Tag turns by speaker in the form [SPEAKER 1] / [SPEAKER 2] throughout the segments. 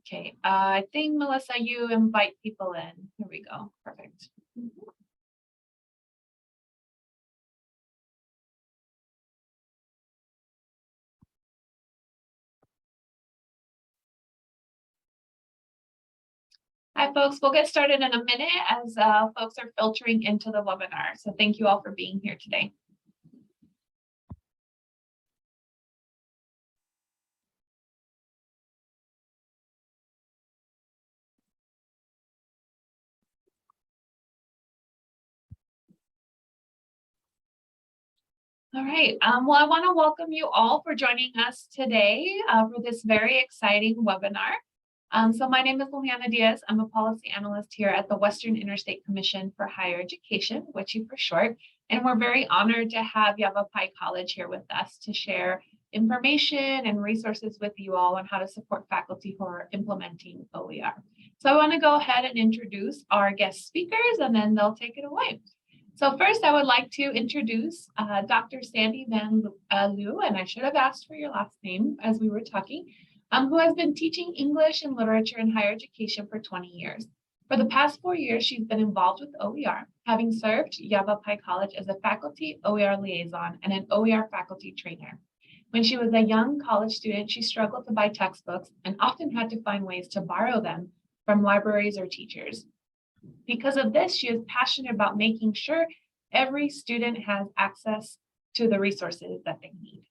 [SPEAKER 1] Okay, I think Melissa, you invite people in. Here we go. Perfect. Hi, folks. We'll get started in a minute as folks are filtering into the webinar. So thank you all for being here today. All right. Well, I want to welcome you all for joining us today for this very exciting webinar. So my name is Liliana Diaz. I'm a policy analyst here at the Western Interstate Commission for Higher Education, WICHE for short. And we're very honored to have Yavapai College here with us to share information and resources with you all on how to support faculty who are implementing OER. So I want to go ahead and introduce our guest speakers, and then they'll take it away. So first, I would like to introduce Dr. Sandy Van Loo, and I should have asked for your last name as we were talking, who has been teaching English and literature in higher education for 20 years. For the past 4 years, she's been involved with OER, having served Yavapai College as a faculty OER liaison and an OER faculty trainer. When she was a young college student, she struggled to buy textbooks and often had to find ways to borrow them from libraries or teachers. Because of this, she is passionate about making sure every student has access to the resources that they need.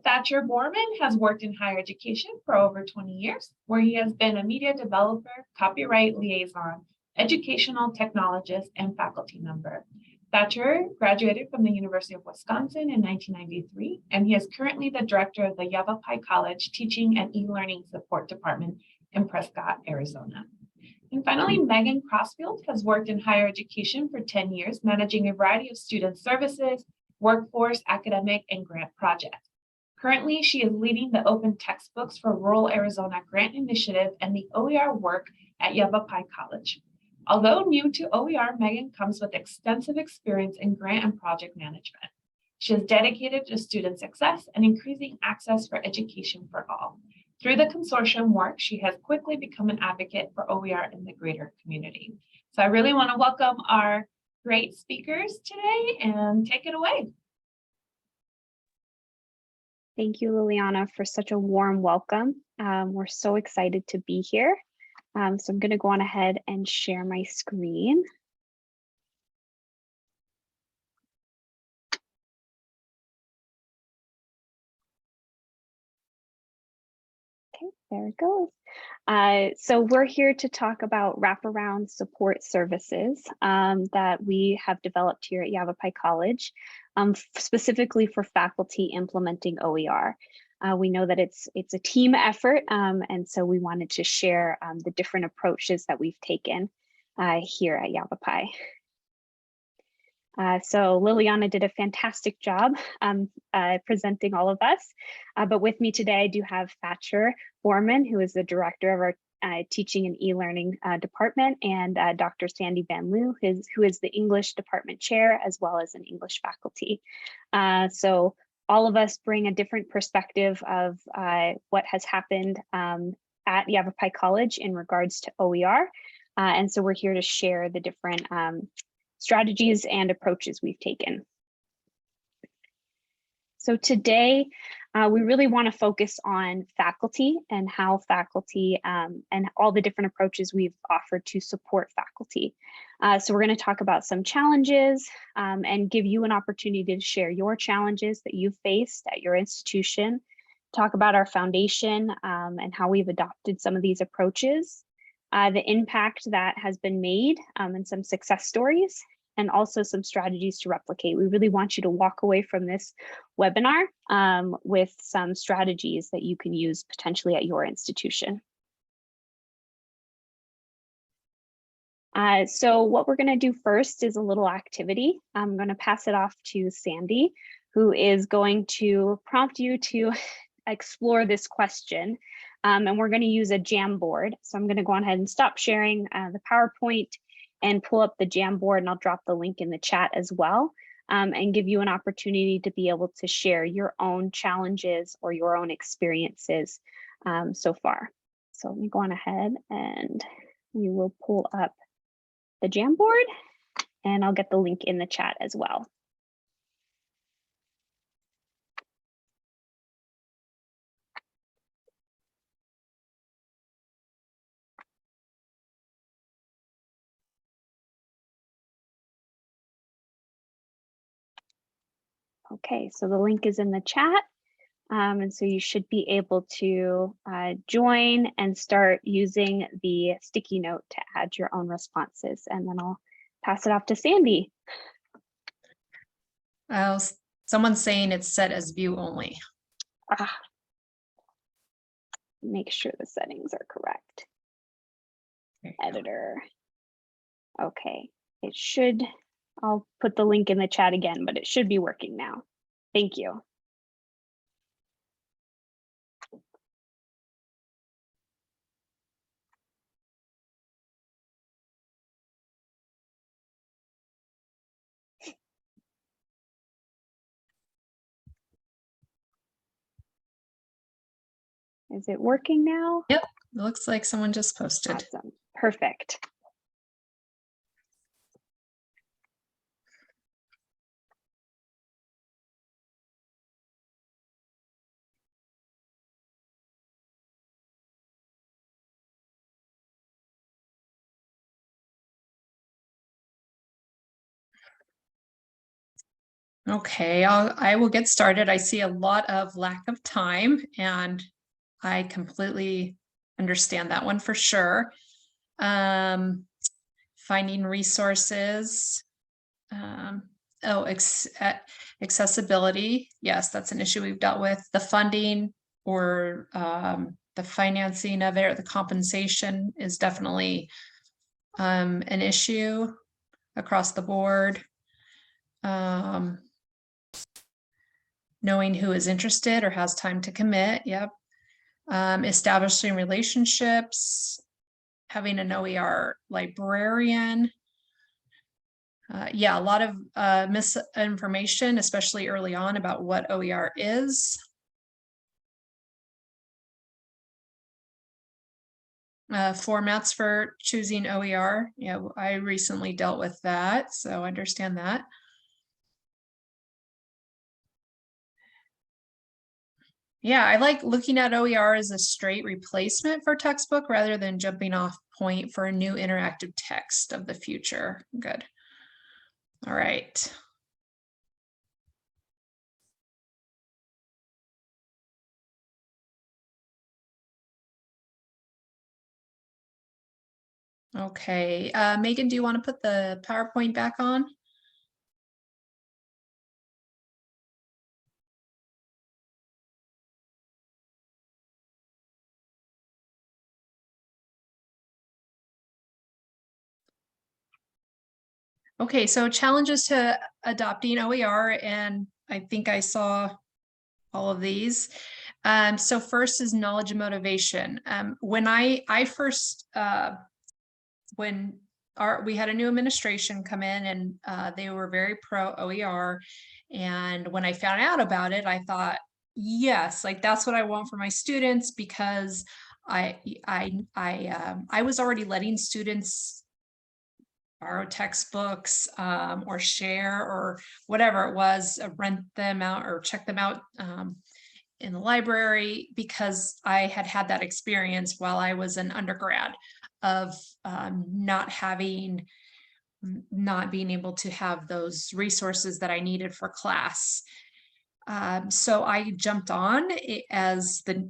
[SPEAKER 1] Thatcher Borman has worked in higher education for over 20 years, where he has been a media developer, copyright liaison, educational technologist, and faculty member. Thatcher graduated from the University of Wisconsin in 1993, and he is currently the director of the Yavapai College Teaching and E-Learning Support Department in Prescott, Arizona. And finally, Megan Crossfield has worked in higher education for 10 years, managing a variety of student services, workforce, academic, and grant projects. Currently, she is leading the Open Textbooks for Rural Arizona Grant Initiative and the OER work at Yavapai College. Although new to OER, Megan comes with extensive experience in grant and project management. She is dedicated to student success and increasing access for education for all. Through the consortium work, she has quickly become an advocate for OER in the greater community. So I really want to welcome our great speakers today and take it away.
[SPEAKER 2] Thank you, Liliana, for such a warm welcome. We're so excited to be here. So I'm going to go on ahead and share my screen. Okay, there it goes. So we're here to talk about wraparound support services that we have developed here at Yavapai College, specifically for faculty implementing OER. We know that it's a team effort, and so we wanted to share the different approaches that we've taken here at Yavapai. So Liliana did a fantastic job presenting all of us, but with me today I do have Thatcher Borman, who is the director of our teaching and e-learning department, and Dr. Sandy Van Loo, who is the English department chair, as well as an English faculty. So all of us bring a different perspective of what has happened at Yavapai College in regards to OER. And so we're here to share the different strategies and approaches we've taken. So today, we really want to focus on faculty and how faculty and all the different approaches we've offered to support faculty. So we're going to talk about some challenges and give you an opportunity to share your challenges that you've faced at your institution, talk about our foundation and how we've adopted some of these approaches, the impact that has been made and some success stories, and also some strategies to replicate. We really want you to walk away from this webinar with some strategies that you can use potentially at your institution. So what we're going to do first is a little activity. I'm going to pass it off to Sandy, who is going to prompt you to explore this question. And we're going to use a Jamboard. So I'm going to go ahead and stop sharing the PowerPoint and pull up the Jamboard, and I'll drop the link in the chat as well, and give you an opportunity to be able to share your own challenges or your own experiences so far. So let me go on ahead and we will pull up the Jamboard, and I'll get the link in the chat as well. Okay, so the link is in the chat. And so you should be able to join and start using the sticky note to add your own responses. And then I'll pass it off to Sandy.
[SPEAKER 3] Someone's saying it's set as view only.
[SPEAKER 2] Make sure the settings are correct. Editor. Okay, it should, I'll put the link in the chat again, but it should be working now. Thank you. Is it working now?
[SPEAKER 3] Yep, it looks like someone just posted.
[SPEAKER 2] Awesome, perfect.
[SPEAKER 3] Okay, I will get started. I see a lot of lack of time, and I completely understand that one for sure. Finding resources. Accessibility. Yes, that's an issue we've dealt with. The funding or the financing of it, or the compensation is definitely an issue across the board. Knowing who is interested or has time to commit. Yep. Establishing relationships, having an OER librarian. Yeah, a lot of misinformation, especially early on, about what OER is. Formats for choosing OER. Yeah, I recently dealt with that, so I understand that. Yeah, I like looking at OER as a straight replacement for textbook rather than jumping off point for a new interactive text of the future. Good. All right. Okay, Megan, do you want to put the PowerPoint back on? Okay, so challenges to adopting OER, and I think I saw all of these. So first is knowledge and motivation. When I first, when we had a new administration come in, and they were very pro OER. And when I found out about it, I thought, yes, like that's what I want for my students, because I was already letting students borrow textbooks or share or whatever it was, rent them out or check them out in the library, because I had had that experience while I was an undergrad of not being able to have those resources that I needed for class. So I jumped on as the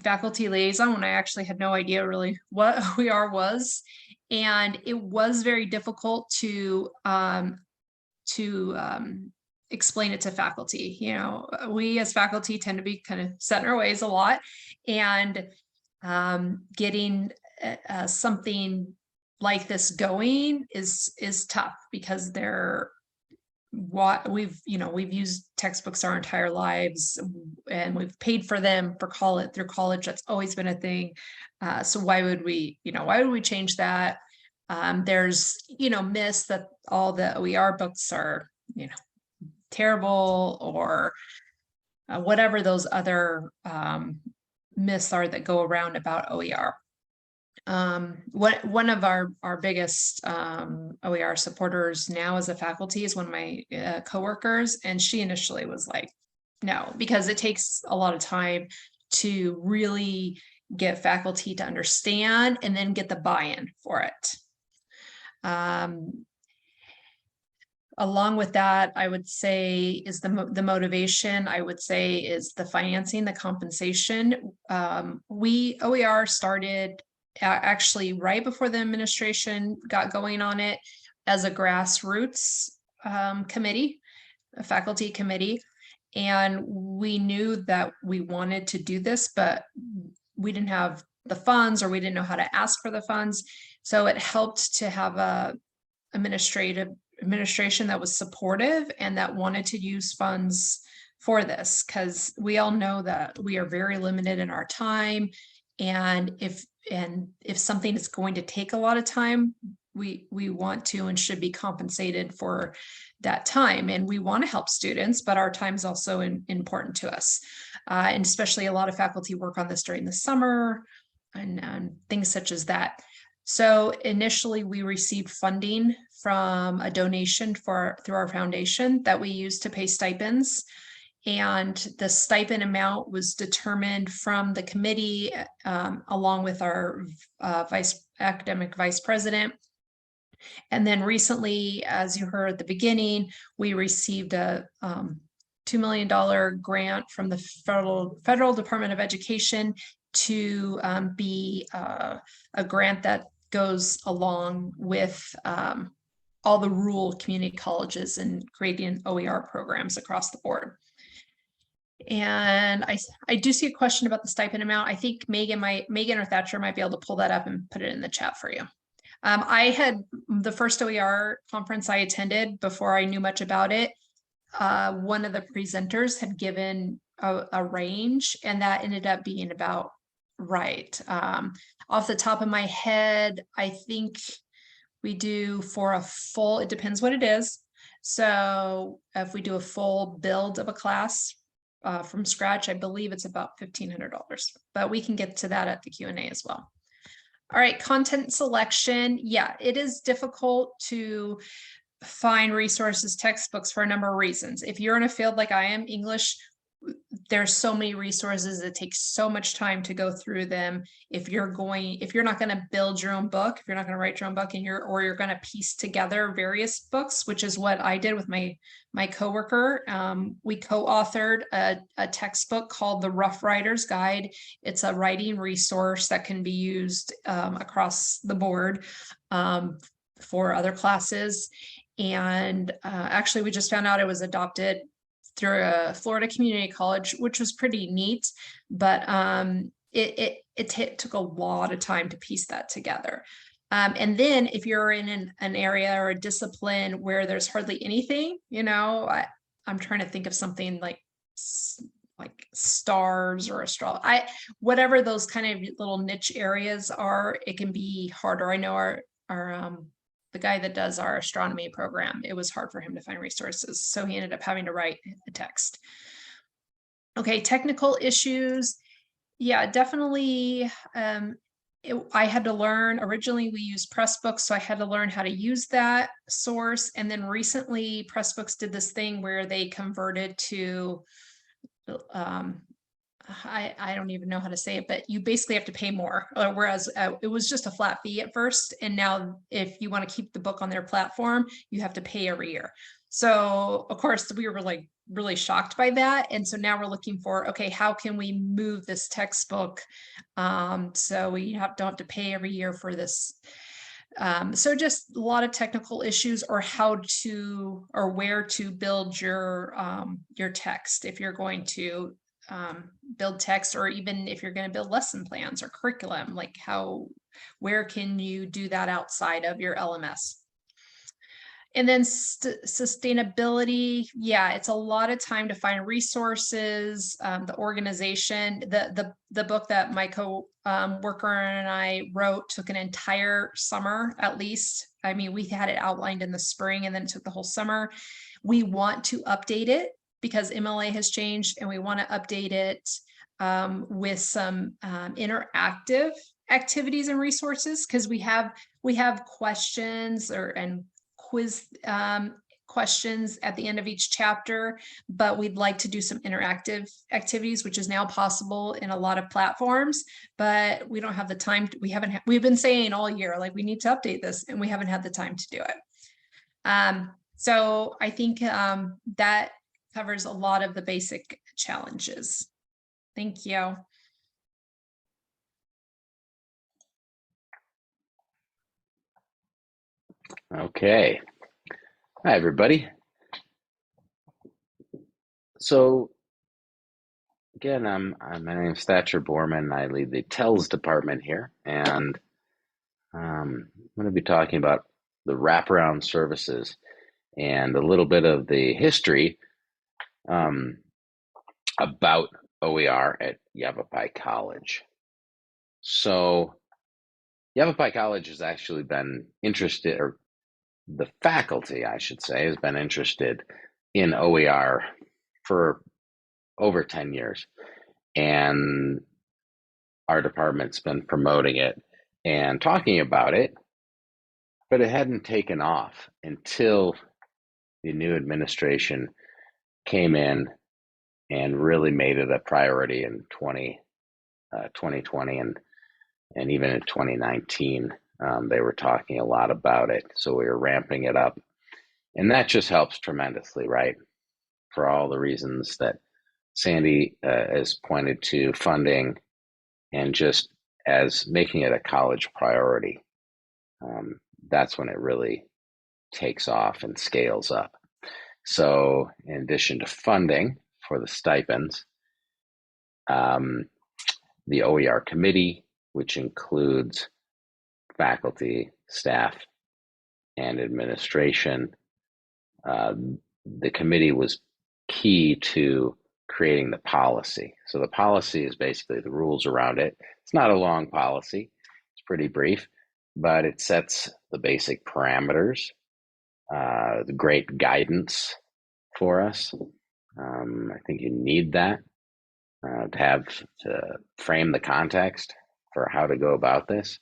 [SPEAKER 3] faculty liaison when I actually had no idea really what OER was. And it was very difficult to explain it to faculty. You know, we as faculty tend to be kind of set in our ways a lot, and getting something like this going is tough, because we've used textbooks our entire lives, and we've paid for them for through college. That's always been a thing. So why would we change that? There's, myths that all the OER books are, terrible, or whatever those other myths are that go around about OER. One of our biggest OER supporters now as a faculty is one of my coworkers, and she initially was like, no, because it takes a lot of time to really get faculty to understand and then get the buy-in for it. Along with that, I would say is the motivation, I would say is the financing, the compensation. OER started actually right before the administration got going on it as a grassroots committee, a faculty committee. And we knew that we wanted to do this, but we didn't have the funds, or we didn't know how to ask for the funds. So it helped to have a administration that was supportive and that wanted to use funds for this, because we all know that we are very limited in our time. And if something is going to take a lot of time, we want to and should be compensated for that time. And we want to help students, but our time is also important to us. And especially a lot of faculty work on this during the summer and things such as that. So initially we received funding from a donation through our foundation that we used to pay stipends. And the stipend amount was determined from the committee along with our academic vice president. And then recently, as you heard at the beginning, we received a $2 million grant from the Federal Department of Education to be a grant that goes along with all the rural community colleges and creating OER programs across the board. And I do see a question about the stipend amount. I think Megan or Thatcher might be able to pull that up and put it in the chat for you. I had the first OER conference I attended before I knew much about it. One of the presenters had given a range, and that ended up being about right. Off the top of my head, I think we do for a full, it depends what it is. So if we do a full build of a class from scratch, I believe it's about $1,500, but we can get to that at the Q&A as well. All right, content selection. Yeah, it is difficult to find resources, textbooks for a number of reasons. If you're in a field like I am, English, there's so many resources. It takes so much time to go through them. If you're not going to build your own book, if you're not going to write your own book, and you're going to piece together various books, which is what I did with my coworker. We co-authored a textbook called The Rough Writer's Guide. It's a writing resource that can be used across the board for other classes. And actually, we just found out it was adopted through a Florida community college, which was pretty neat, but it took a lot of time to piece that together. And then if you're in an area or a discipline where there's hardly anything, I'm trying to think of something like stars or astrology, whatever those kind of little niche areas are, it can be harder. I know our the guy that does our astronomy program, it was hard for him to find resources. So he ended up having to write a text. Okay, technical issues. Yeah, definitely. I had to learn, originally we used Pressbooks, so I had to learn how to use that source. And then recently Pressbooks did this thing where they converted to, I don't even know how to say it, but you basically have to pay more, whereas it was just a flat fee at first. And now if you want to keep the book on their platform, you have to pay every year. So of course we were like really shocked by that. And so now we're looking for, okay, how can we move this textbook so we don't have to pay every year for this? So just a lot of technical issues, or how to, or where to build your text if you're going to build text, or even if you're going to build lesson plans or curriculum, like where can you do that outside of your LMS? And then sustainability. Yeah, it's a lot of time to find resources, the organization, the book that my co-worker and I wrote took an entire summer at least. I mean, we had it outlined in the spring and then it took the whole summer. We want to update it because MLA has changed, and we want to update it with some interactive activities and resources, because we have questions and quiz questions at the end of each chapter, but we'd like to do some interactive activities, which is now possible in a lot of platforms, but we don't have the time. We've been saying all year, like, we need to update this, and we haven't had the time to do it. So I think that covers a lot of the basic challenges. Thank you.
[SPEAKER 4] Okay. Hi, everybody. So again, my name is Thatcher Borman. I lead the TELS department here, and I'm going to be talking about the wraparound services and a little bit of the history about OER at Yavapai College. So Yavapai College has actually been interested, or the faculty, I should say, has been interested in OER for over 10 years. And our department's been promoting it and talking about it, but it hadn't taken off until the new administration came in and really made it a priority in 2020 and even in 2019. They were talking a lot about it, so we were ramping it up. And that just helps tremendously, right? For all the reasons that Sandy has pointed to, funding and just as making it a college priority. That's when it really takes off and scales up. So in addition to funding for the stipends, the OER committee, which includes faculty, staff, and administration, the committee was key to creating the policy. So the policy is basically the rules around it. It's not a long policy. It's pretty brief, but it sets the basic parameters, the great guidance for us. I think you need that to frame the context for how to go about this.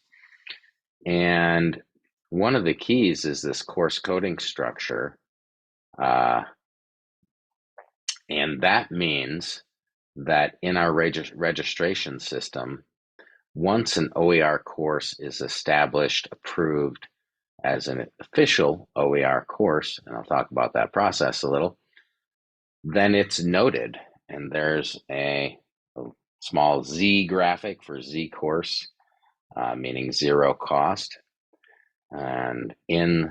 [SPEAKER 4] And one of the keys is this course coding structure. And that means that in our registration system, once an OER course is established, approved as an official OER course, and I'll talk about that process a little, then it's noted, and there's a small Z graphic for Z course, meaning zero cost, and in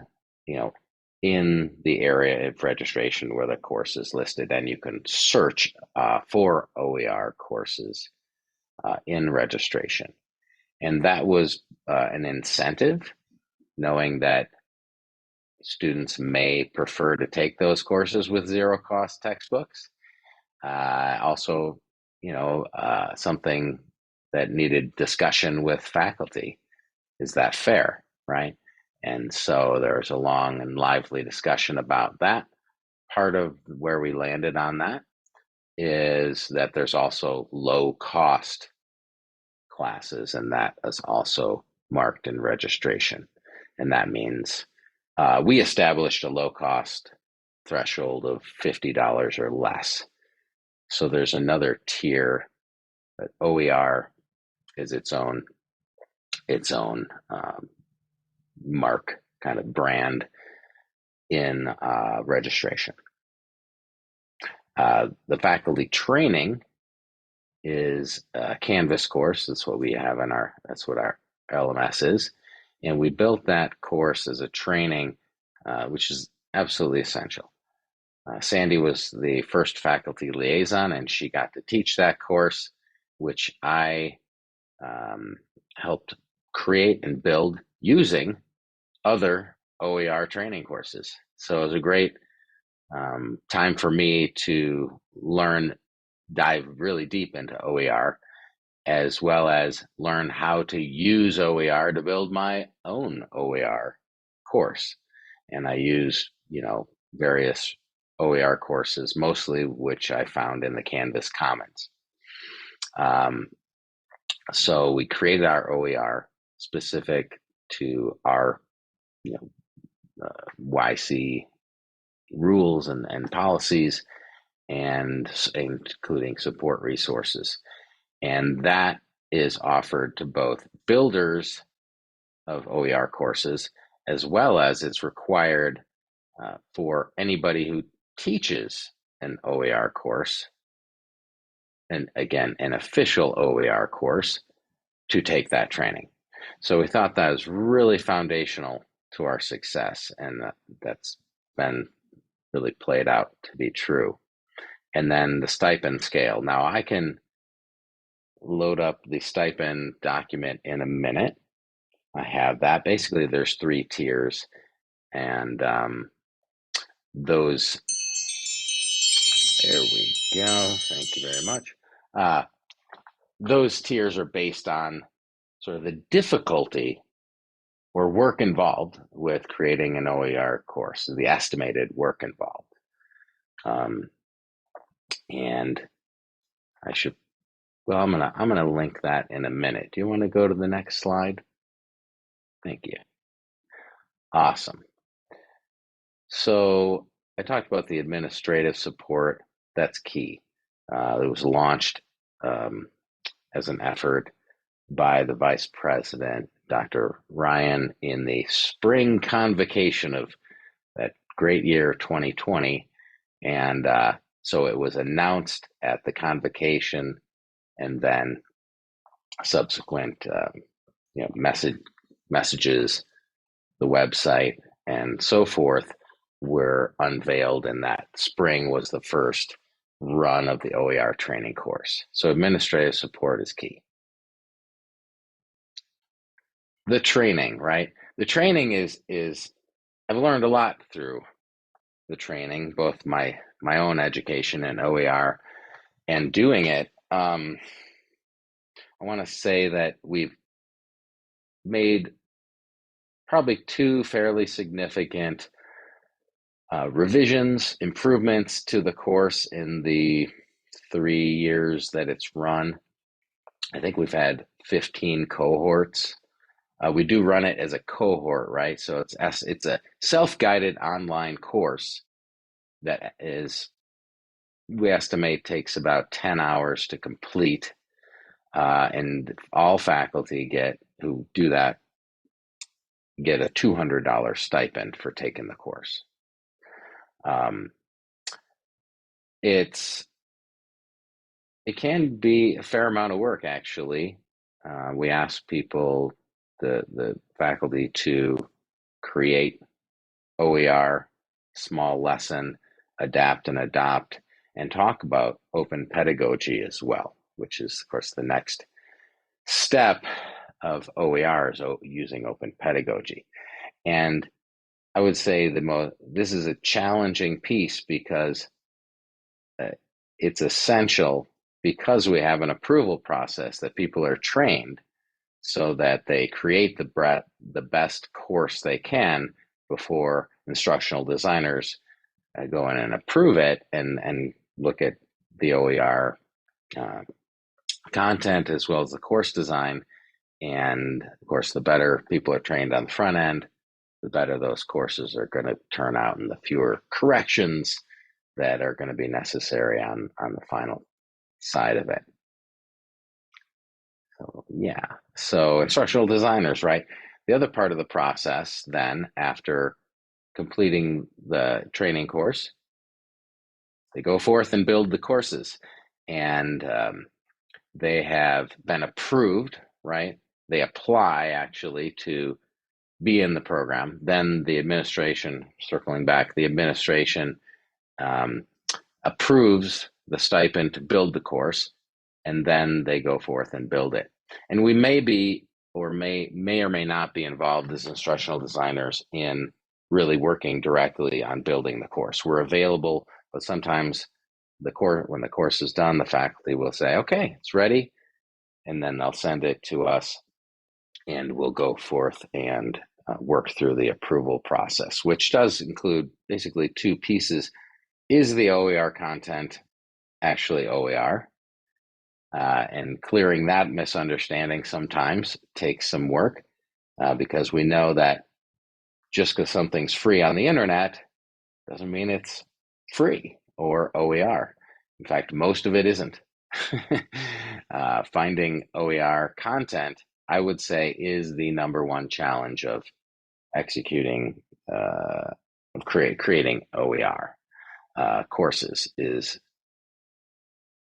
[SPEAKER 4] the area of registration where the course is listed, and you can search for OER courses in registration. And that was an incentive, knowing that students may prefer to take those courses with zero cost textbooks. Also, something that needed discussion with faculty. Is that fair, right? And so there's a long and lively discussion about that. Part of where we landed on that is that there's also low cost classes, and that is also marked in registration. And that means we established a low cost threshold of $50 or less. So there's another tier, but OER is its own mark, kind of brand in registration. The faculty training is a Canvas course. That's what we have that's what our LMS is. And we built that course as a training, which is absolutely essential. Sandy was the first faculty liaison, and she got to teach that course, which I helped create and build using other OER training courses. So it was a great time for me to dive really deep into OER, as well as learn how to use OER to build my own OER course. And I use, various OER courses, mostly which I found in the Canvas Commons. So we created our OER specific to our YC rules and policies, and including support resources. And that is offered to both builders of OER courses, as well as it's required for anybody who teaches an OER course, and again, an official OER course, to take that training. So we thought that was really foundational to our success, and that's been really played out to be true. And then the stipend scale. Now I can load up the stipend document in a minute. I have that. Basically, there's 3 tiers, and those, there we go. Thank you very much. Those tiers are based on sort of the difficulty or work involved with creating an OER course, the estimated work involved. And I should, well, I'm gonna link that in a minute. Do you want to go to the next slide? Thank you. Awesome. So I talked about the administrative support. That's key. It was launched as an effort by the Vice President, Dr. Ryan, in the spring convocation of that great year, 2020. And so it was announced at the convocation, and then subsequent messages, the website, and so forth were unveiled, and that spring was the first run of the OER training course. So administrative support is key. The training, right? The training is I've learned a lot through the training, both my own education and OER, and doing it. I want to say that we've made probably 2 fairly significant revisions, improvements to the course in the 3 years that it's run. I think we've had 15 cohorts. We do run it as a cohort, right? So it's a self-guided online course that is, we estimate, takes about 10 hours to complete. And all faculty who do that get a $200 stipend for taking the course. It can be a fair amount of work, actually. We ask people, the faculty, to create OER, small lesson, adapt and adopt, and talk about open pedagogy as well, which is, of course, the next step of OER is using open pedagogy. And I would say this is a challenging piece because it's essential, because we have an approval process, that people are trained so that they create the best course they can before instructional designers go in and approve it and look at the OER content as well as the course design. And of course, the better people are trained on the front end, the better those courses are going to turn out, and the fewer corrections that are going to be necessary on the final side of it. So yeah, so instructional designers, right? The other part of the process then, after completing the training course, they go forth and build the courses, and they have been approved, right? They apply actually to be in the program. Then the administration, circling back, the administration approves the stipend to build the course, and then they go forth and build it. And we may be, or may or may not be involved as instructional designers in really working directly on building the course. We're available, but sometimes when the course is done, the faculty will say, okay, it's ready. And then they'll send it to us, and we'll go forth and work through the approval process, which does include basically 2 pieces. Is the OER content actually OER? And clearing that misunderstanding sometimes takes some work, because we know that just because something's free on the internet doesn't mean it's free or OER. In fact, most of it isn't. Finding OER content, I would say, is the #1 challenge of executing, creating OER courses. Is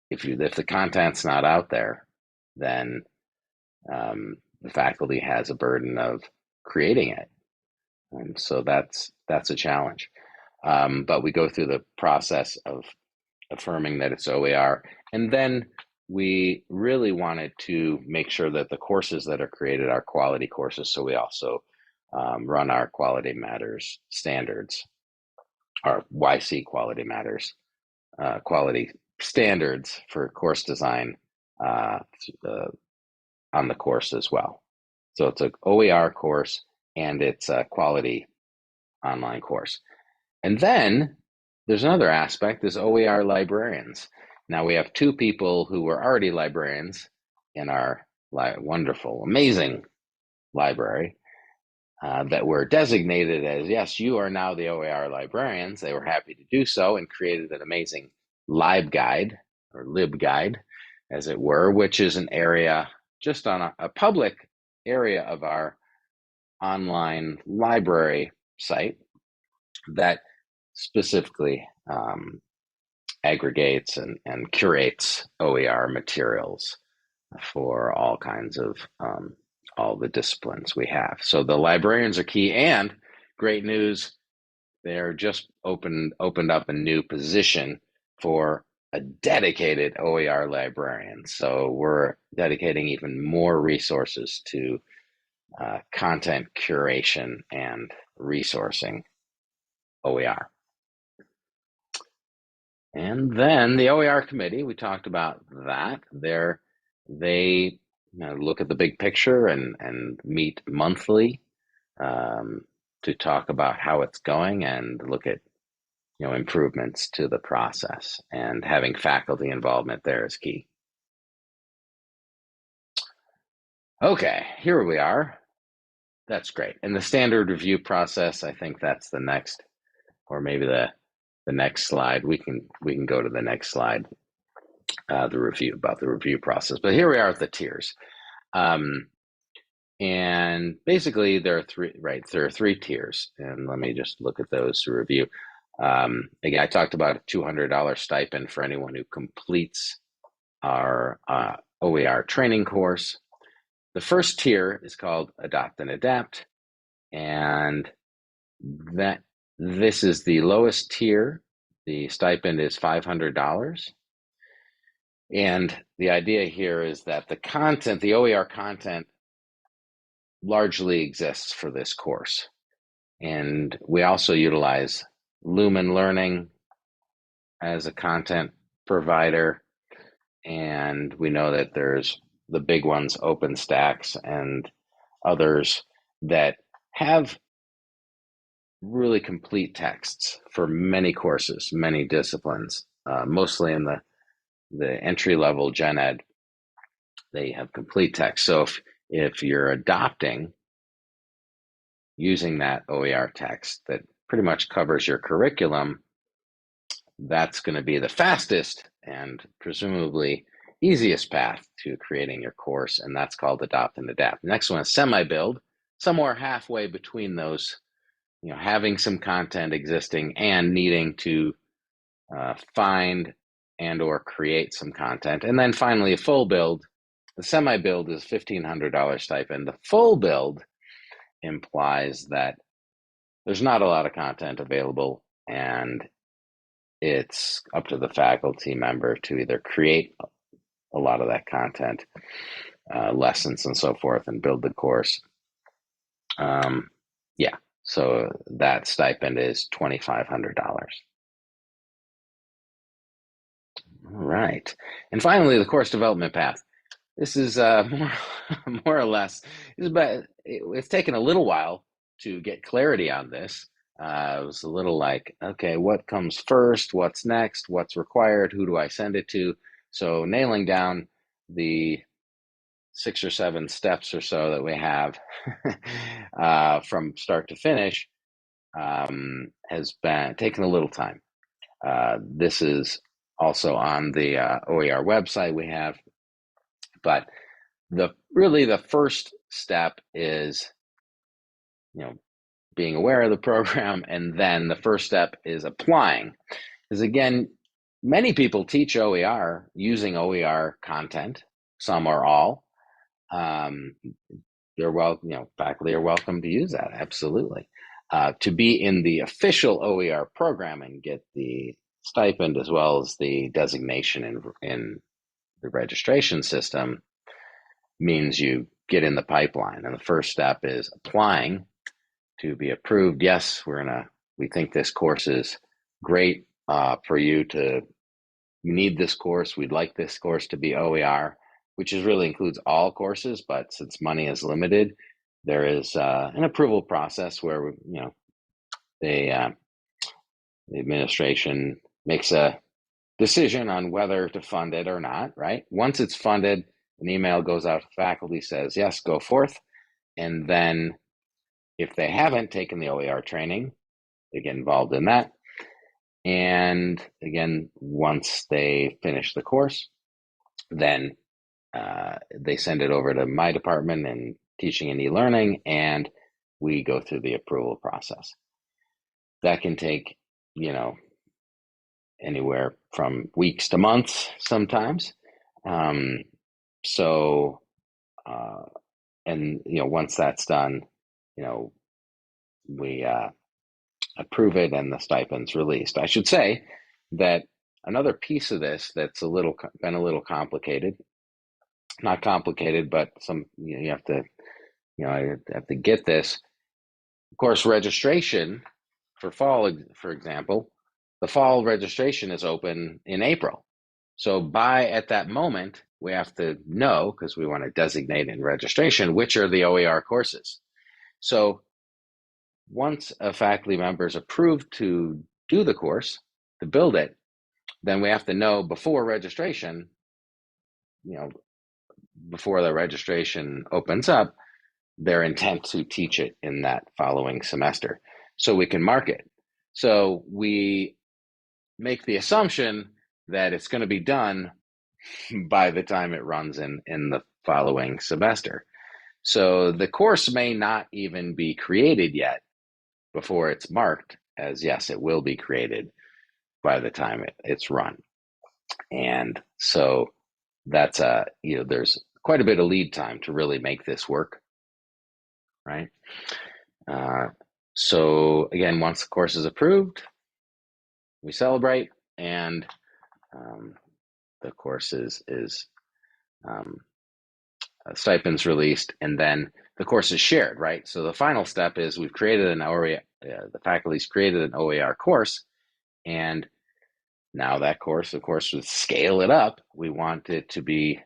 [SPEAKER 4] if the content's not out there, then the faculty has a burden of creating it, and so that's a challenge. But we go through the process of affirming that it's OER, and then we really wanted to make sure that the courses that are created are quality courses. So we also run our Quality Matters standards, our YC Quality Matters quality standards for course design on the course as well. So it's an OER course and it's a quality online course. And then there's another aspect, is OER librarians. Now we have 2 people who were already librarians in our wonderful, amazing library that were designated as, yes, you are now the OER librarians. They were happy to do so and created an amazing LibGuide, or LibGuide, as it were, which is an area just on a public area of our online library site that specifically aggregates and curates OER materials for all kinds of all the disciplines we have. So the librarians are key, and great news, they're just opened up a new position for a dedicated OER librarian. So we're dedicating even more resources to content curation and resourcing OER. And then the OER committee, we talked about that. They look at the big picture and meet monthly to talk about how it's going and look at improvements to the process. And having faculty involvement there is key. Okay, here we are. That's great. And the standard review process, I think that's the next, or maybe the next slide. We can go to the next slide, the review process. But here we are at the tiers. And basically there are 3 tiers. And let me just look at those to review. Again, I talked about a $200 stipend for anyone who completes our OER training course. The first tier is called Adopt and Adapt, and this is the lowest tier. The stipend is $500. And the idea here is that the content, the OER content, largely exists for this course. And we also utilize Lumen Learning as a content provider. And we know that there's the big ones, OpenStax and others, that have really complete texts for many courses, many disciplines, mostly in the entry-level gen ed. They have complete text. So if you're adopting using that OER text that pretty much covers your curriculum, that's going to be the fastest and presumably easiest path to creating your course, and that's called Adopt and Adapt. The next one is semi-build, somewhere halfway between those, having some content existing and needing to find and or create some content. And then finally, a full build. The semi-build is $1,500 stipend. The full build implies that there's not a lot of content available, and it's up to the faculty member to either create a lot of that content, lessons and so forth, and build the course. So that stipend is $2,500. All right. And finally, the course development path. This is more or less, it's taken a little while to get clarity on this. It was a little like, okay, what comes first? What's next? What's required? Who do I send it to? So nailing down the 6 or 7 steps or so that we have from start to finish has been taken a little time. This is also on the OER website we have, but really the first step is, being aware of the program, and then the first step is applying. Because again, many people teach OER using OER content, some or all. Faculty are welcome to use that, absolutely. To be in the official OER program and get the stipend as well as the designation in the registration system means you get in the pipeline. And the first step is applying to be approved. Yes, we think this course is great for you. You need this course. We'd like this course to be OER, which really includes all courses, but since money is limited, there is an approval process where the administration makes a decision on whether to fund it or not, right? Once it's funded, an email goes out to faculty, says, yes, go forth. And then if they haven't taken the OER training, they get involved in that. And again, once they finish the course, then they send it over to my department in teaching and e-learning, and we go through the approval process. That can take, anywhere from weeks to months sometimes. Once that's done, we approve it and the stipend's released. I should say that another piece of this that's been a little complicated, not complicated, but you have to get this. Of course, registration for fall, for example, the fall registration is open in April. So at that moment, we have to know, because we want to designate in registration, which are the OER courses. So once a faculty member is approved to do the course, to build it, then we have to know before registration, before the registration opens up, their intent to teach it in that following semester, so we can mark it. So we make the assumption that it's going to be done by the time it runs in the following semester. So the course may not even be created yet before it's marked as, yes, it will be created by the time it's run. And so that's there's quite a bit of lead time to really make this work, right? So again, once the course is approved, we celebrate, and the course is stipends released, and then the course is shared, right? So the final step is we've created an OER, the faculty's created an OER course, and now that course, of course, to scale it up, we want it to be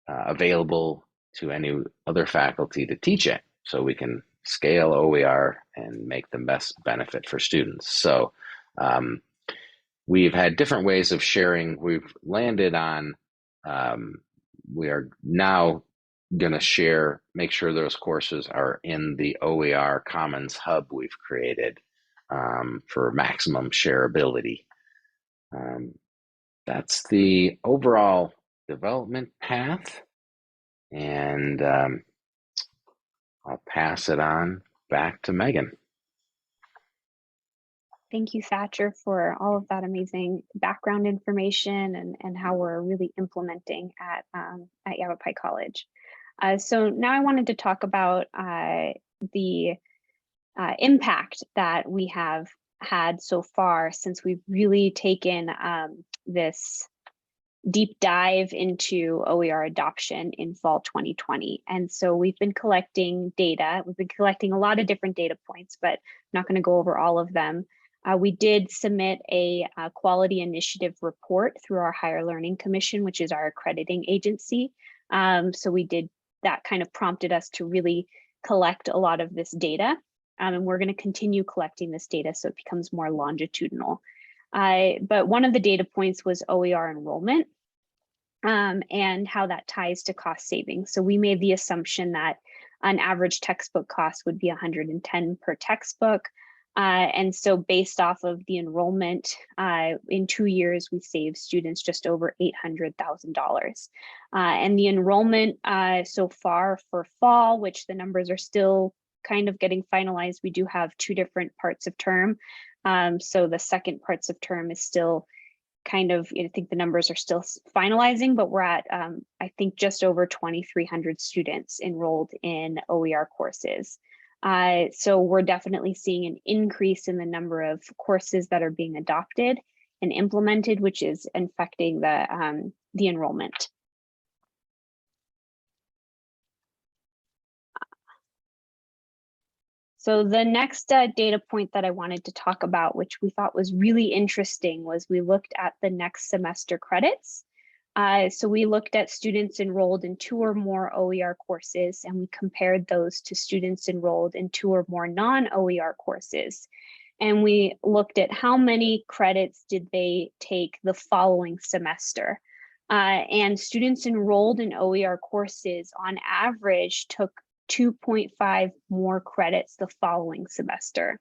[SPEAKER 4] available to any other faculty to teach it, so we can scale OER and make the best benefit for students. So we've had different ways of sharing. We've landed on, we are now going to make sure those courses are in the OER Commons Hub we've created for maximum shareability. That's the overall development path, and I'll pass it on back to Megan.
[SPEAKER 2] Thank you, Thatcher, for all of that amazing background information and how we're really implementing at Yavapai College. So now I wanted to talk about the impact that we have had so far since we've really taken this deep dive into OER adoption in fall 2020. And so we've been collecting data. We've been collecting a lot of different data points, but I'm not going to go over all of them. We did submit a quality initiative report through our Higher Learning Commission, which is our accrediting agency. So we did, that kind of prompted us to really collect a lot of this data. And we're going to continue collecting this data so it becomes more longitudinal. But one of the data points was OER enrollment. and how that ties to cost savings. So we made the assumption that an average textbook cost would be $110 per textbook. And so based off of the enrollment, in 2 years, we saved students just over $800,000. And the enrollment so far for fall, which the numbers are still kind of getting finalized, we do have 2 different parts of term. So the second parts of term is still kind of, I think the numbers are still finalizing, but we're at, I think, just over 2,300 students enrolled in OER courses. So we're definitely seeing an increase in the number of courses that are being adopted and implemented, which is affecting the enrollment. So the next data point that I wanted to talk about, which we thought was really interesting, was we looked at the next semester credits. So we looked at students enrolled in 2 or more OER courses, and we compared those to students enrolled in 2 or more non-OER courses. And we looked at how many credits did they take the following semester. And students enrolled in OER courses on average took 2.5 more credits the following semester.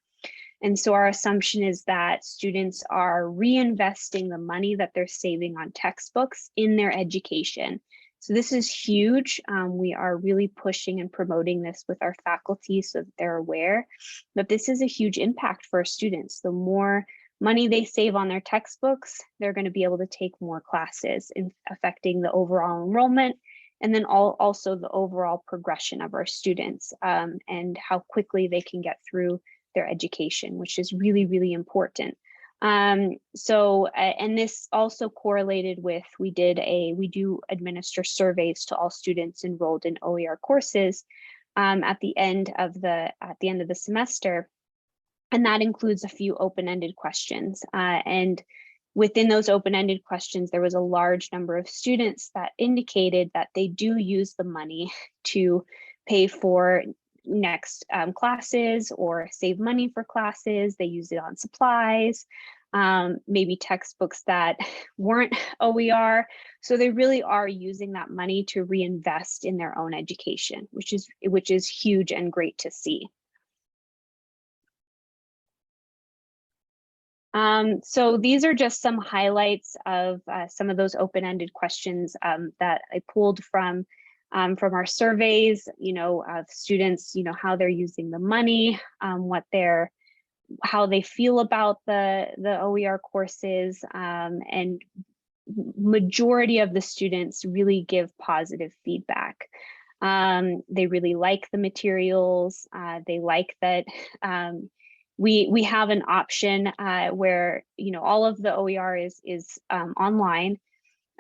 [SPEAKER 2] And so our assumption is that students are reinvesting the money that they're saving on textbooks in their education. So this is huge. We are really pushing and promoting this with our faculty so that they're aware that this is a huge impact for our students. The more money they save on their textbooks, they're going to be able to take more classes, affecting the overall enrollment, and then also the overall progression of our students, and how quickly they can get through their education, which is really, really important. And this also correlated with, we do administer surveys to all students enrolled in OER courses at the end of the semester, and that includes a few open-ended questions. And within those open-ended questions, there was a large number of students that indicated that they do use the money to pay for next classes or save money for classes. They use it on supplies, maybe textbooks that weren't OER. So they really are using that money to reinvest in their own education, which is huge and great to see. So these are just some highlights of some of those open-ended questions that I pulled from our surveys, of students, how they're using the money, how they feel about the OER courses, and majority of the students really give positive feedback. They really like the materials. They like that we have an option where all of the OER is online,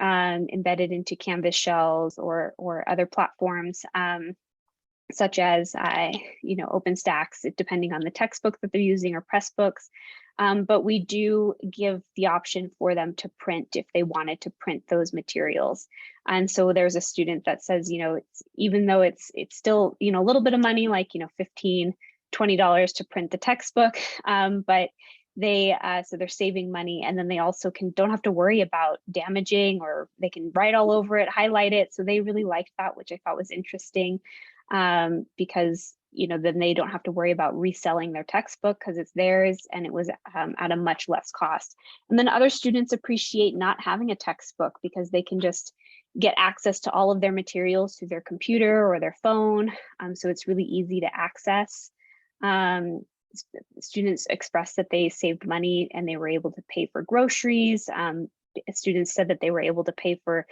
[SPEAKER 2] embedded into Canvas shells or other platforms, such as OpenStax, depending on the textbook that they're using, or Pressbooks. But we do give the option for them to print if they wanted to print those materials. And so there's a student that says, even though it's still a little bit of money, like $15, $20 to print the textbook, but so they're saving money, and then they also don't have to worry about damaging, or they can write all over it, highlight it. So they really liked that, which I thought was interesting, because then they don't have to worry about reselling their textbook because it's theirs, and it was at a much less cost. And then other students appreciate not having a textbook because they can just get access to all of their materials through their computer or their phone. So it's really easy to access. Students expressed that they saved money and they were able to pay for groceries. Students said that they were able to pay for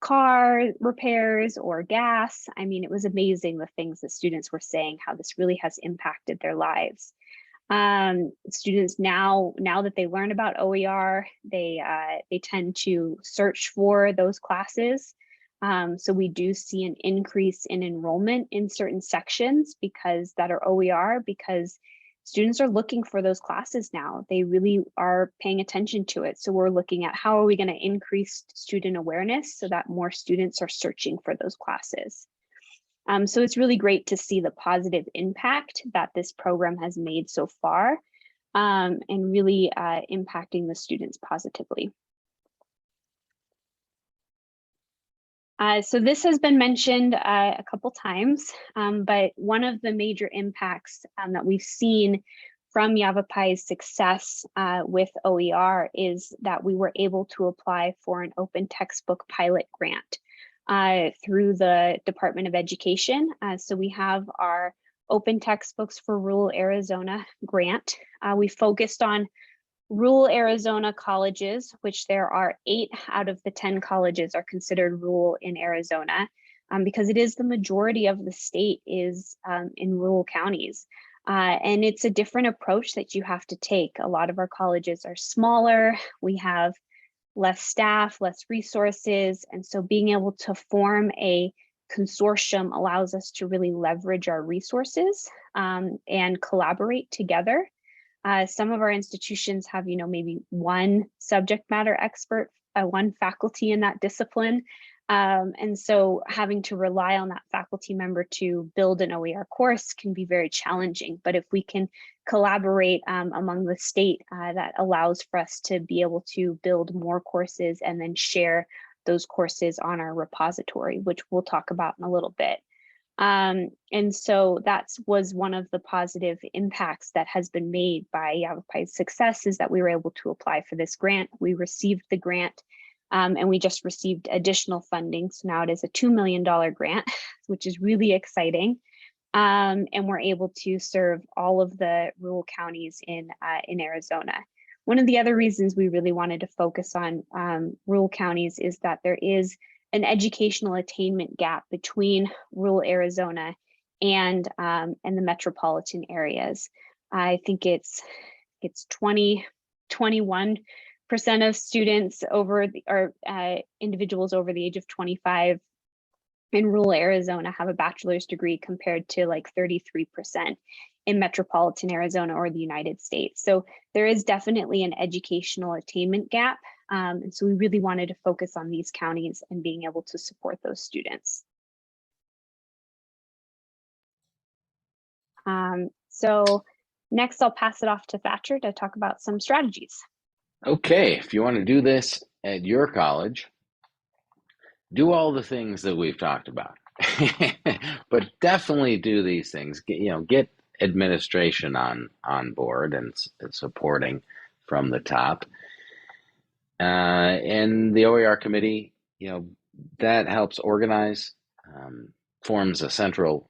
[SPEAKER 2] car repairs or gas. I mean, it was amazing the things that students were saying, how this really has impacted their lives. Students now that they learn about OER, they tend to search for those classes. So we do see an increase in enrollment in certain sections that are OER, because students are looking for those classes now. They really are paying attention to it. So we're looking at how are we going to increase student awareness so that more students are searching for those classes. So it's really great to see the positive impact that this program has made so far, and really impacting the students positively. So this has been mentioned a couple times, but one of the major impacts that we've seen from Yavapai's success with OER is that we were able to apply for an open textbook pilot grant through the Department of Education. So we have our Open Textbooks for Rural Arizona grant. We focused on rural Arizona colleges, which there are 8 out of the 10 colleges are considered rural in Arizona, because it is the majority of the state is in rural counties. And it's a different approach that you have to take. A lot of our colleges are smaller. We have less staff, less resources. And so being able to form a consortium allows us to really leverage our resources and collaborate together. Some of our institutions have, maybe one subject matter expert, one faculty in that discipline. And so having to rely on that faculty member to build an OER course can be very challenging. But if we can collaborate among the state, that allows for us to be able to build more courses and then share those courses on our repository, which we'll talk about in a little bit. And so that was one of the positive impacts that has been made by Yavapai's success, is that we were able to apply for this grant. We received the grant, and we just received additional funding. So now it is a $2 million grant, which is really exciting. And we're able to serve all of the rural counties in Arizona. One of the other reasons we really wanted to focus on rural counties is that there is an educational attainment gap between rural Arizona and the metropolitan areas. I think it's 21% of students individuals over the age of 25 in rural Arizona have a bachelor's degree, compared to like 33% in metropolitan Arizona or the United States. So there is definitely an educational attainment gap. And so we really wanted to focus on these counties and being able to support those students. So next I'll pass it off to Thatcher to talk about some strategies.
[SPEAKER 4] Okay, if you want to do this at your college, do all the things that we've talked about, but definitely do these things. Get administration on board and supporting from the top. And the OER committee, that helps organize, forms a central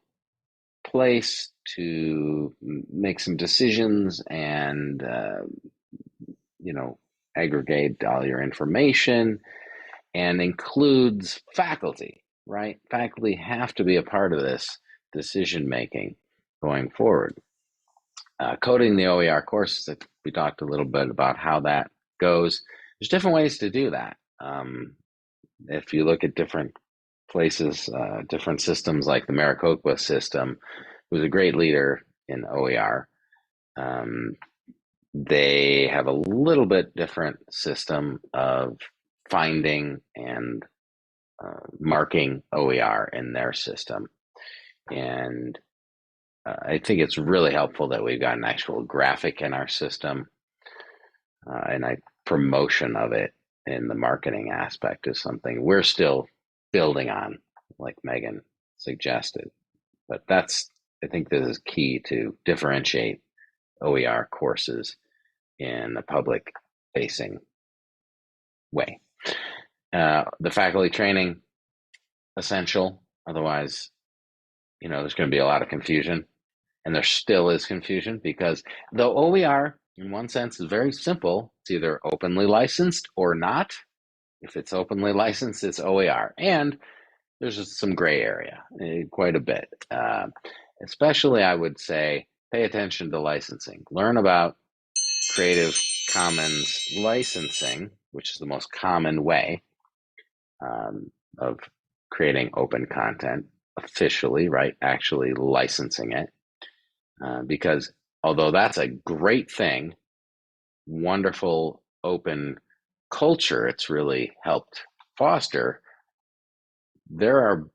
[SPEAKER 4] place to make some decisions and, aggregate all your information, and includes faculty, right? Faculty have to be a part of this decision-making going forward. Coding the OER courses, we talked a little bit about how that goes. There's different ways to do that. If you look at different places, different systems like the Maricopa system, who's a great leader in OER, they have a little bit different system of finding and marking OER in their system. And I think it's really helpful that we've got an actual graphic in our system, and promotion of it in the marketing aspect is something we're still building on, like Megan suggested. But I think this is key to differentiate OER courses in a public-facing way. The faculty training, essential. Otherwise, there's going to be a lot of confusion, and there still is confusion, because though OER, in one sense, is very simple, it's either openly licensed or not. If it's openly licensed, it's OER. And there's just some gray area, quite a bit. Especially, I would say, pay attention to licensing. Learn about Creative Commons licensing, which is the most common way of creating open content officially, right? Actually licensing it. Because although that's a great thing, wonderful open culture it's really helped foster, there are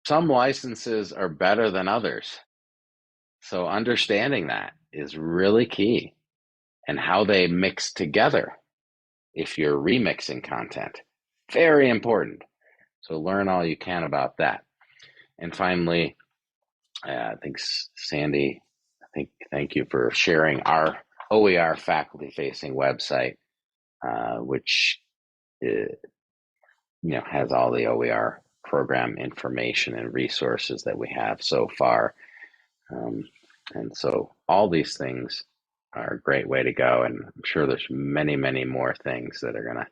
[SPEAKER 4] some licenses are better than others. So understanding that is really key, and how they mix together if you're remixing content. Very important. So learn all you can about that. And finally, I think Sandy, thank you for sharing our OER faculty-facing website, which has all the OER program information and resources that we have so far. And so all these things are a great way to go. And I'm sure there's many, many more things that are going to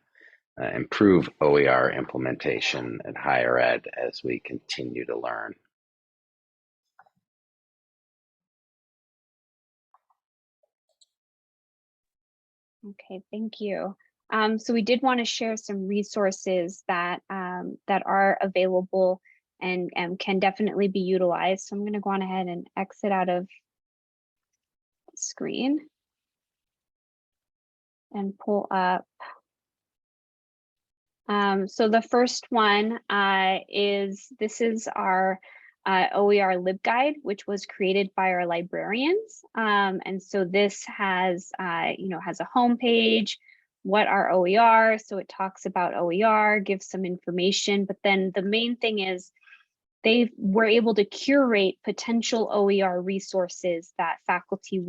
[SPEAKER 4] improve OER implementation at higher ed as we continue to learn.
[SPEAKER 2] Okay, thank you. So we did want to share some resources that that are available and can definitely be utilized. So I'm going to go on ahead and exit out of the screen and pull up. So the first one this is our OER LibGuide, which was created by our librarians. And so this has, has a homepage, what are OER, so it talks about OER, gives some information, but then the main thing is they were able to curate potential OER resources that faculty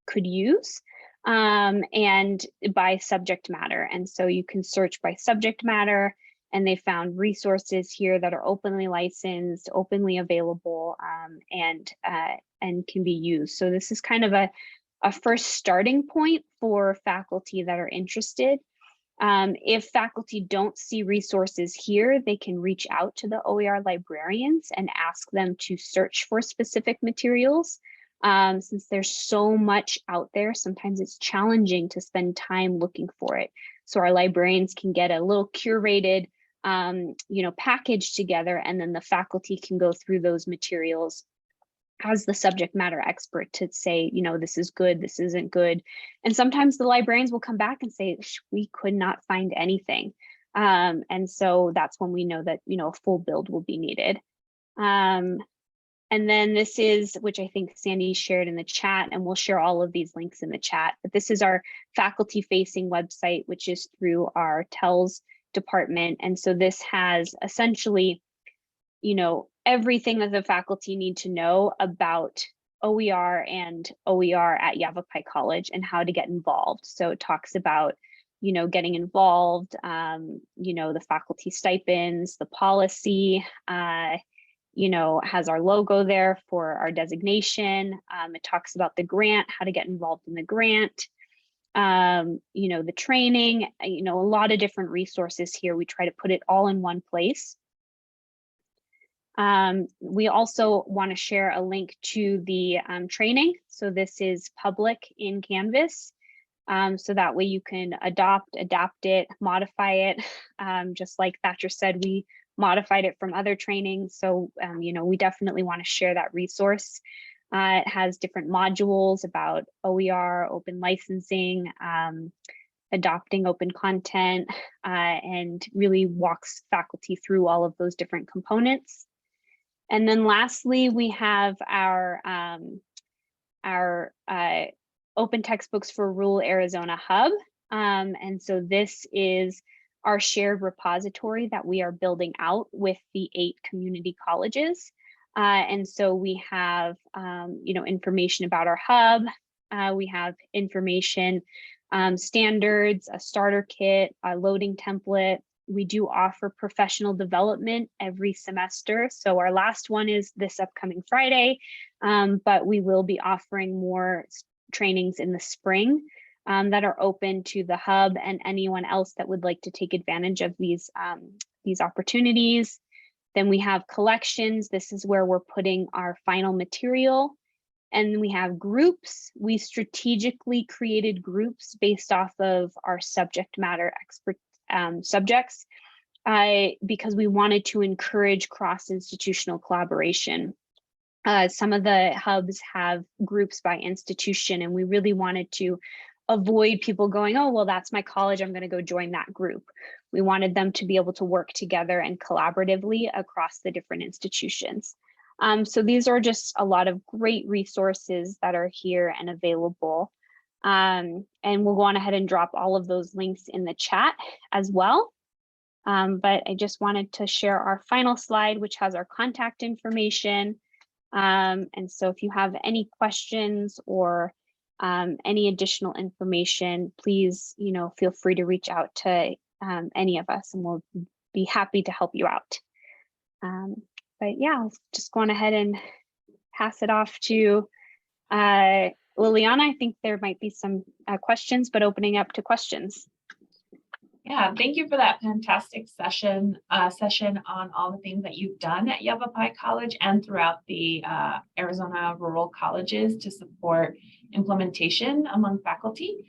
[SPEAKER 2] could use, and by subject matter. And so you can search by subject matter, and they found resources here that are openly licensed, openly available, and can be used. So this is kind of a first starting point for faculty that are interested. If faculty don't see resources here, they can reach out to the OER librarians and ask them to search for specific materials. Since there's so much out there, sometimes it's challenging to spend time looking for it. So our librarians can get a little curated package together, and then the faculty can go through those materials as the subject matter expert to say, this is good, this isn't good. And sometimes the librarians will come back and say, we could not find anything. And so that's when we know that, a full build will be needed. And then this is, which I think Sandy shared in the chat, and we'll share all of these links in the chat, but this is our faculty facing website, which is through our TELS department. And so this has essentially, everything that the faculty need to know about OER and OER at Yavapai College and how to get involved. So it talks about, getting involved, the faculty stipends, the policy, has our logo there for our designation. It talks about the grant, how to get involved in the grant, the training, a lot of different resources here. We try to put it all in one place. We also want to share a link to the training. So this is public in Canvas. So that way you can adapt it, modify it. Just like Thatcher said, we modified it from other trainings. So, we definitely want to share that resource. It has different modules about OER, open licensing, adopting open content, and really walks faculty through all of those different components. And then lastly, we have our open textbooks for rural Arizona hub. And so this is our shared repository that we are building out with the 8 community colleges. And so we have, information about our hub. We have information, standards, a starter kit, a loading template. We do offer professional development every semester. So our last one is this upcoming Friday, but we will be offering more trainings in the spring that are open to the hub and anyone else that would like to take advantage of these opportunities. Then we have collections. This is where we're putting our final material. And we have groups. We strategically created groups based off of our subject matter expert subjects because we wanted to encourage cross-institutional collaboration. Some of the hubs have groups by institution, and we really wanted to avoid people going, oh, well, that's my college, I'm going to go join that group. We wanted them to be able to work together and collaboratively across the different institutions. So these are just a lot of great resources that are here and available. And we'll go on ahead and drop all of those links in the chat as well. But I just wanted to share our final slide, which has our contact information. And so if you have any questions or any additional information, please, feel free to reach out to any of us and we'll be happy to help you out. But yeah, I'll just go on ahead and pass it off to Liliana. I think there might be some questions, but opening up to questions.
[SPEAKER 1] Yeah, thank you for that fantastic session on all the things that you've done at Yavapai College and throughout the Arizona rural colleges to support implementation among faculty.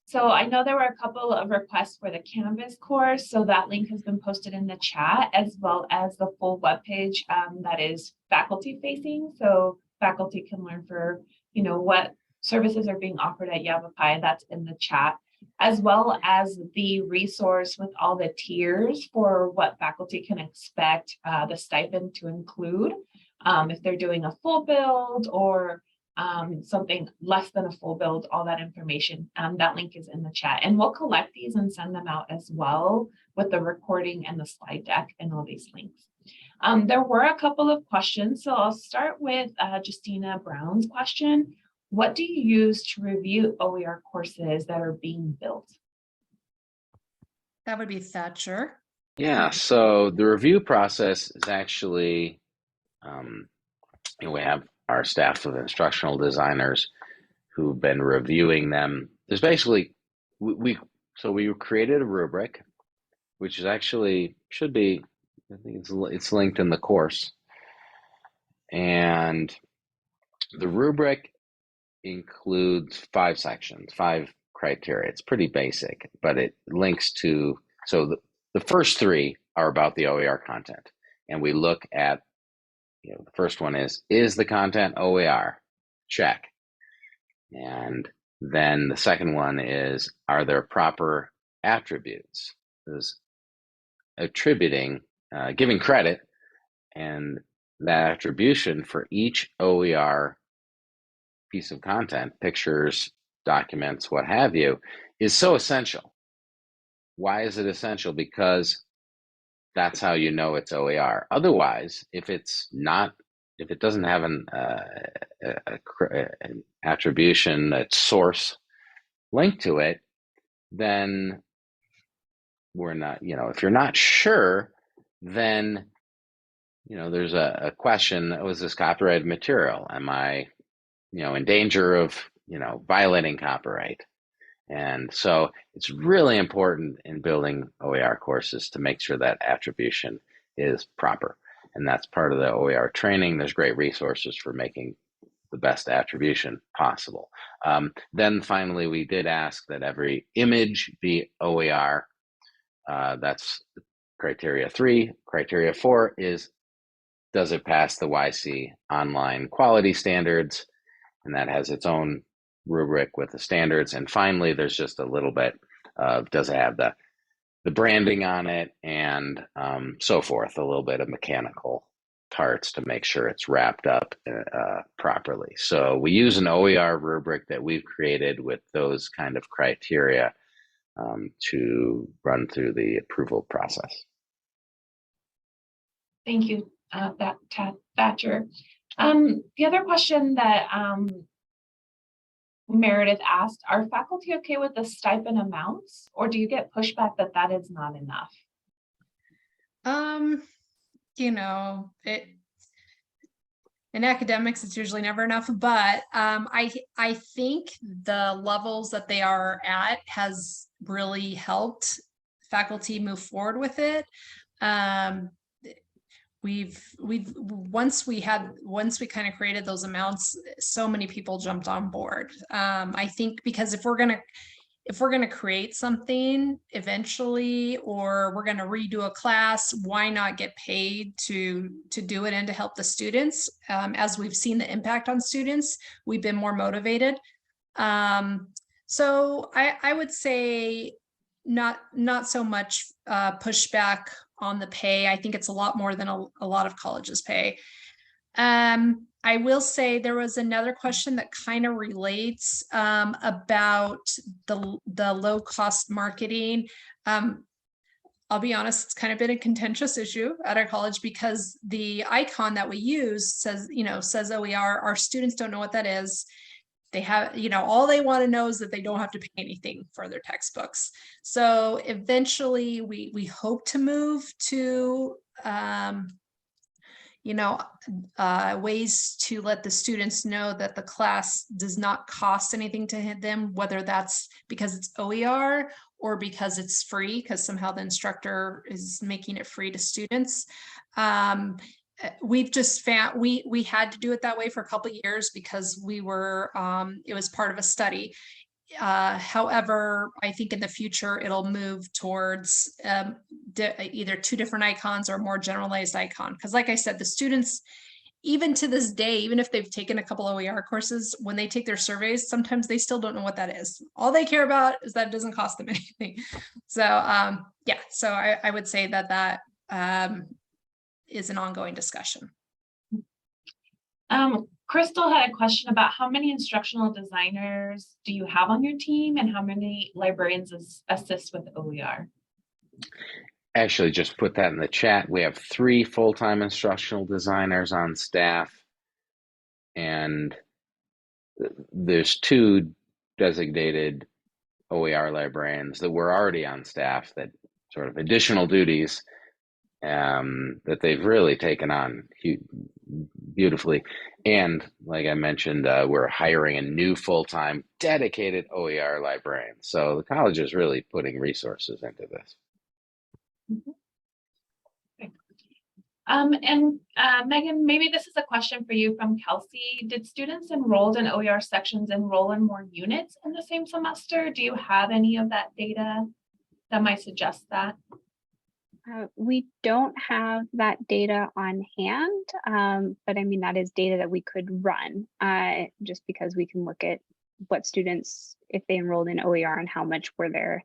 [SPEAKER 1] So I know there were a couple of requests for the Canvas course, so that link has been posted in the chat, as well as the full webpage that is faculty facing, so faculty can learn for what services are being offered at Yavapai. That's in the chat, as well as the resource with all the tiers for what faculty can expect the stipend to include. If they're doing a full build or something less than a full build, all that information, that link is in the chat. And we'll collect these and send them out as well with the recording and the slide deck and all these links. There were a couple of questions, so I'll start with Justina Brown's question. What do you use to review OER courses that are being built?
[SPEAKER 3] That would be Thatcher.
[SPEAKER 4] Yeah, so the review process is actually, we have our staff of instructional designers who've been reviewing them. There's basically, we created a rubric, which is actually, should be, I think it's linked in the course. And the rubric includes 5 sections, 5 criteria. It's pretty basic, but it links to, so the first 3 are about the OER content. And we look at, the first one is the content OER? Check. And then the second one is, are there proper attributes? Is attributing, giving credit, and that attribution for each OER piece of content, pictures, documents, what have you, is so essential. Why is it essential? Because that's how you know it's OER. Otherwise, if it doesn't have an attribution, a source linked to it, then we're not, if you're not sure, then, there's a question, was this copyrighted material? Am I, in danger of, violating copyright? And so it's really important in building OER courses to make sure that attribution is proper. And that's part of the OER training. There's great resources for making the best attribution possible. Then finally, we did ask that every image be OER. That's criteria 3. Criteria 4 is, does it pass the YC online quality standards? And that has its own rubric with the standards. And finally, there's just a little bit of, does it have the branding on it, and so forth, a little bit of mechanical parts to make sure it's wrapped up properly. So we use an OER rubric that we've created with those kind of criteria to run through the approval process.
[SPEAKER 1] Thank you, Thatcher. The other question that Meredith asked, are faculty okay with the stipend amounts, or do you get pushback that is not enough?
[SPEAKER 3] In academics, it's usually never enough, but I think the levels that they are at has really helped faculty move forward with it. Once we kind of created those amounts, so many people jumped on board. I think because if we're gonna create something eventually, or we're gonna redo a class, why not get paid to do it and to help the students? As we've seen the impact on students, we've been more motivated. So I would say not so much pushback on the pay. I think it's a lot more than a lot of colleges pay. I will say there was another question that kind of relates about the low cost marketing. I'll be honest, it's kind of been a contentious issue at our college because the icon that we use says, says OER. Our students don't know what that is. They have, all they want to know is that they don't have to pay anything for their textbooks. So eventually we hope to move to, ways to let the students know that the class does not cost anything to them, whether that's because it's OER or because it's free, because somehow the instructor is making it free to students. We've just found we had to do it that way for a couple of years because we were it was part of a study. However, I think in the future it'll move towards either two different icons or more generalized icon. Because like I said, the students, even to this day, even if they've taken a couple OER courses, when they take their surveys, sometimes they still don't know what that is. All they care about is that it doesn't cost them anything. So yeah, so I would say that is an ongoing discussion.
[SPEAKER 1] Crystal had a question about how many instructional designers do you have on your team and how many librarians assist with OER?
[SPEAKER 4] Actually, just put that in the chat. We have 3 full-time instructional designers on staff, and there's 2 designated OER librarians that were already on staff, that sort of additional duties that they've really taken on beautifully. And like I mentioned, we're hiring a new full-time dedicated OER librarian. So the college is really putting resources into this.
[SPEAKER 1] Megan, maybe this is a question for you from Kelsey. Did students enrolled in OER sections enroll in more units in the same semester? Do you have any of that data that might suggest that?
[SPEAKER 2] We don't have that data on hand, but I mean, that is data that we could run just because we can look at what students, if they enrolled in OER and how much were their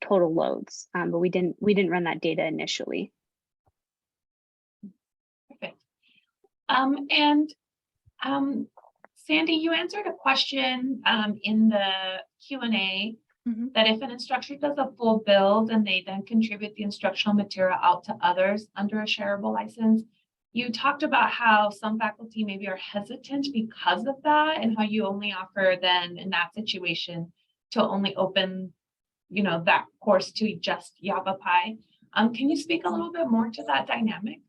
[SPEAKER 2] total loads. But we didn't run that data initially.
[SPEAKER 1] Perfect. Sandy, you answered a question in the Q&A that if an instructor does a full build and they then contribute the instructional material out to others under a shareable license, you talked about how some faculty maybe are hesitant because of that and how you only offer then in that situation to only open, that course to just Yavapai. Can you speak a little bit more to that dynamic?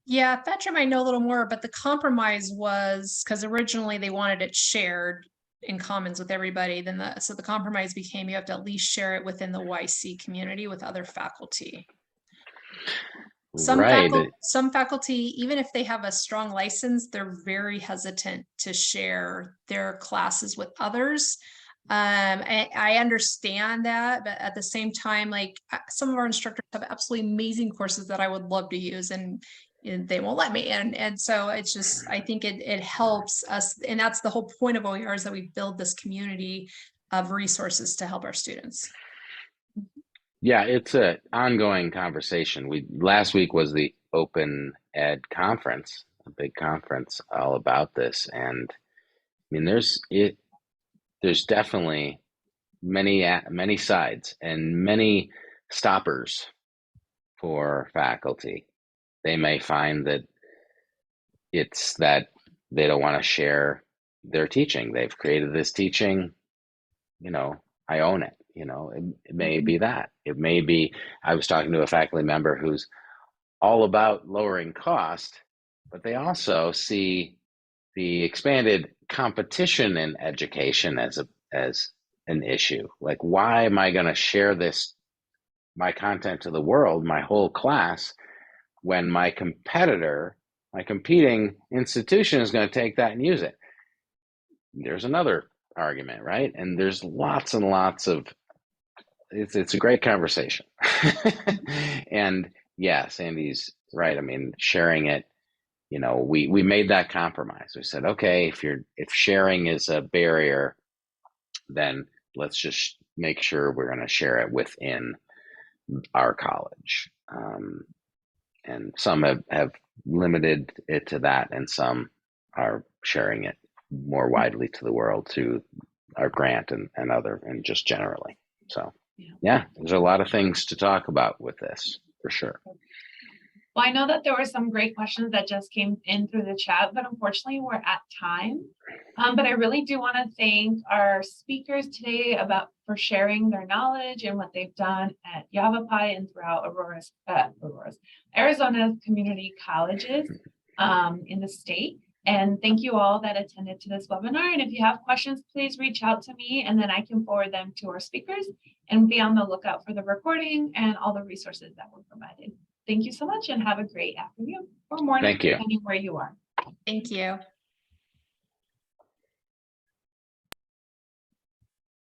[SPEAKER 3] Yeah, Thatcher might know a little more, but the compromise was because originally they wanted it shared in commons with everybody. So the compromise became you have to at least share it within the YC community with other faculty. Some faculty, even if they have a strong license, they're very hesitant to share their classes with others. I understand that, but at the same time, like some of our instructors have absolutely amazing courses that I would love to use, and they won't let me. And so it's just, I think it helps us. And that's the whole point of OER, is that we build this community of resources to help our students.
[SPEAKER 4] Yeah, it's an ongoing conversation. Last week was the Open Ed conference, a big conference all about this. And I mean, there's definitely many sides and many stoppers for faculty. They may find that it's that they don't want to share their teaching. They've created this teaching, I own it. It may be that. It may be, I was talking to a faculty member who's all about lowering cost, but they also see the expanded competition in education as an issue. Like, why am I going to share my content to the world, my whole class, when my competing institution is going to take that and use it? There's another argument, right? And there's lots and lots of, it's a great conversation. And yeah, Sandy's right. I mean, sharing it, we made that compromise. We said, okay, if sharing is a barrier, then let's just make sure we're going to share it within our college. And some have limited it to that, and some are sharing it more widely to the world through our grant and just generally. So yeah, there's a lot of things to talk about with this. for sure.
[SPEAKER 1] Well, I know that there were some great questions that just came in through the chat, but unfortunately we're at time. But I really do want to thank our speakers today for sharing their knowledge and what they've done at Yavapai and throughout Arizona's community colleges in the state. And thank you all that attended to this webinar. And if you have questions, please reach out to me and then I can forward them to our speakers, and be on the lookout for the recording and all the resources that were provided. Thank you so much and have a great afternoon or morning,
[SPEAKER 4] Thank you.
[SPEAKER 1] depending where you are.
[SPEAKER 3] Thank you.